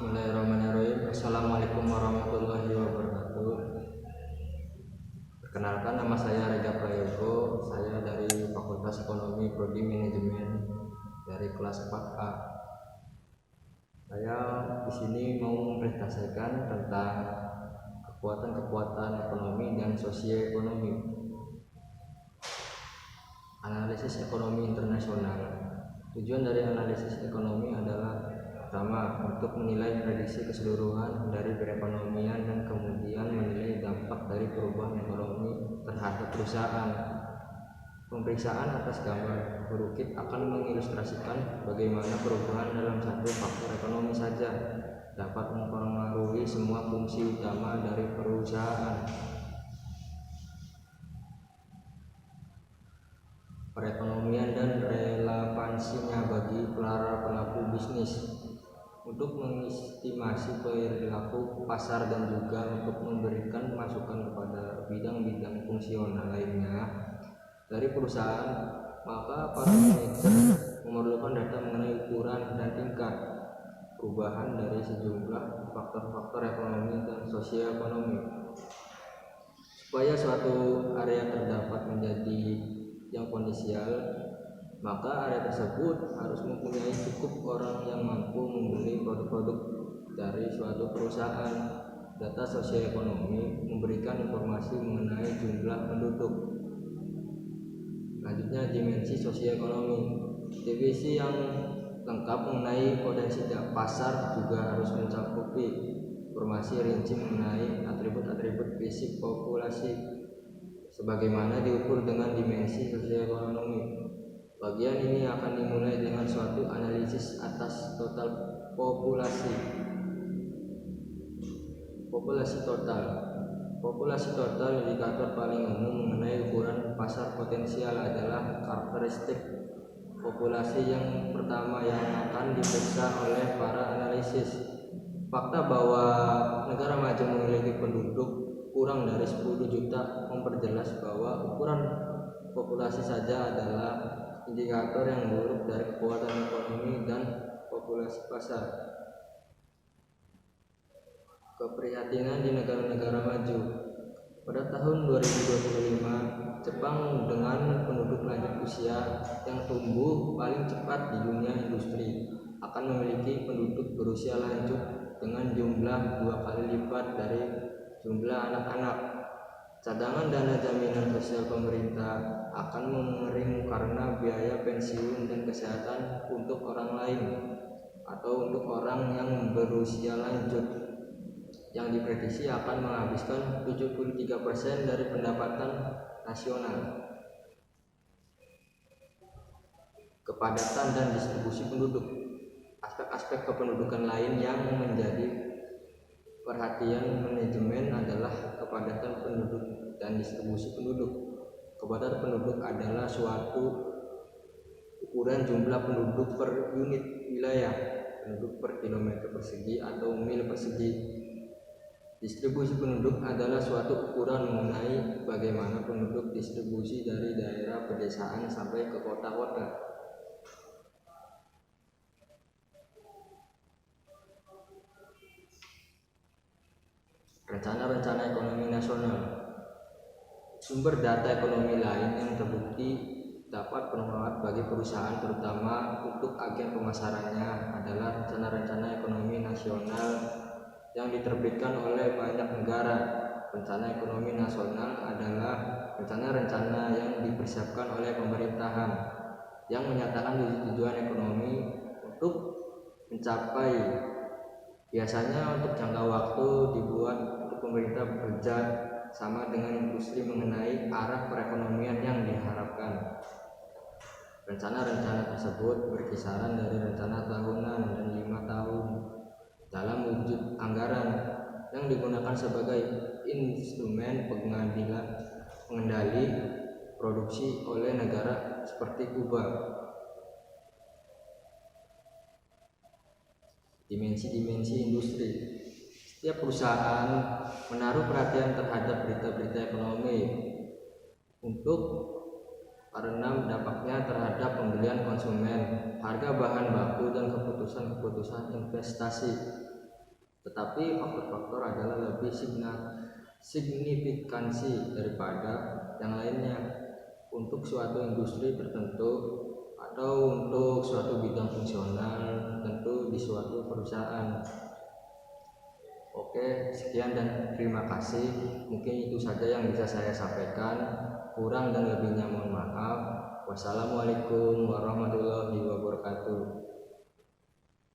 Bismillahirrahmanirrahim. Assalamualaikum warahmatullahi wabarakatuh. Perkenalkan, nama saya Reza Prayogo. Saya dari Fakultas Ekonomi Prodi Manajemen dari kelas 4A. Saya di sini mau mempresentasikan tentang kekuatan ekonomi dan sosioekonomi. Analisis ekonomi internasional. Tujuan dari analisis ekonomi adalah pertama, untuk menilai prediksi keseluruhan dari perekonomian dan kemudian menilai dampak dari perubahan ekonomi terhadap perusahaan. Pemeriksaan atas gambar berukit akan mengilustrasikan bagaimana perubahan dalam satu faktor ekonomi saja dapat mempengaruhi semua fungsi utama dari perusahaan. Perekonomian dan relevansinya bagi para pelaku bisnis. Untuk mengestimasi perilaku pasar dan juga untuk memberikan masukan kepada bidang-bidang fungsional lainnya dari perusahaan, maka para manajer memerlukan data mengenai ukuran dan tingkat perubahan dari sejumlah faktor-faktor ekonomi dan sosioekonomi. Supaya suatu area terdapat menjadi yang kondisial, maka area tersebut harus mempunyai cukup orang yang mampu membeli produk-produk dari suatu perusahaan. Data sosioekonomi memberikan informasi mengenai jumlah penduduk. Selanjutnya, dimensi sosioekonomi. Divisi yang lengkap mengenai potensi pasar juga harus mencakupi informasi rinci mengenai atribut-atribut fisik populasi sebagaimana diukur dengan dimensi sosioekonomi. Bagian ini akan dimulai dengan suatu analisis atas total populasi. Populasi total indikator paling umum mengenai ukuran pasar potensial adalah karakteristik populasi yang pertama yang akan diperiksa oleh para analisis. Fakta bahwa negara maju memiliki penduduk kurang dari 10 juta memperjelas bahwa ukuran populasi saja adalah indikator yang buruk dari kekuatan ekonomi dan populasi pasar. Keprihatinan di negara-negara maju. Pada tahun 2025, Jepang dengan penduduk lanjut usia yang tumbuh paling cepat di dunia industri akan memiliki penduduk berusia lanjut dengan jumlah 2 kali lipat dari jumlah anak-anak. Cadangan dana jaminan sosial pemerintah akan mengering karena biaya pensiun dan kesehatan untuk orang lain atau untuk orang yang berusia lanjut yang diprediksi akan menghabiskan 73% dari pendapatan nasional. Kepadatan dan distribusi penduduk. Aspek-aspek kependudukan lain yang menjadi perhatian manajemen adalah kepadatan penduduk dan distribusi penduduk. Kepadatan penduduk adalah suatu ukuran jumlah penduduk per unit wilayah, penduduk per kilometer persegi atau mil persegi. Distribusi penduduk adalah suatu ukuran mengenai bagaimana penduduk distribusi dari daerah pedesaan sampai ke kota-kota. Rencana-rencana ekonomi nasional. Sumber data ekonomi lain yang terbukti dapat bermanfaat bagi perusahaan, terutama untuk agen pemasarannya, adalah rencana-rencana ekonomi nasional yang diterbitkan oleh banyak negara. Rencana ekonomi nasional adalah rencana-rencana yang dipersiapkan oleh pemerintahan yang menyatakan tujuan ekonomi untuk mencapai. Biasanya untuk jangka waktu dibuat pemerintah bekerja sama dengan industri mengenai arah perekonomian yang diharapkan. Rencana-rencana tersebut berkisaran dari rencana tahunan dan 5 tahun dalam wujud anggaran yang digunakan sebagai instrumen pengendali produksi oleh negara seperti Kuba. Dimensi-dimensi industri. Setiap perusahaan menaruh perhatian terhadap berita-berita ekonomi karena dampaknya terhadap pembelian konsumen, harga bahan baku, dan keputusan-keputusan investasi. Tetapi faktor-faktor adalah lebih signifikansi daripada yang lainnya untuk suatu industri tertentu atau untuk suatu bidang fungsional tentu di suatu perusahaan. Oke, sekian dan terima kasih. Mungkin itu saja yang bisa saya sampaikan. Kurang dan lebihnya mohon maaf. Wassalamualaikum warahmatullahi wabarakatuh.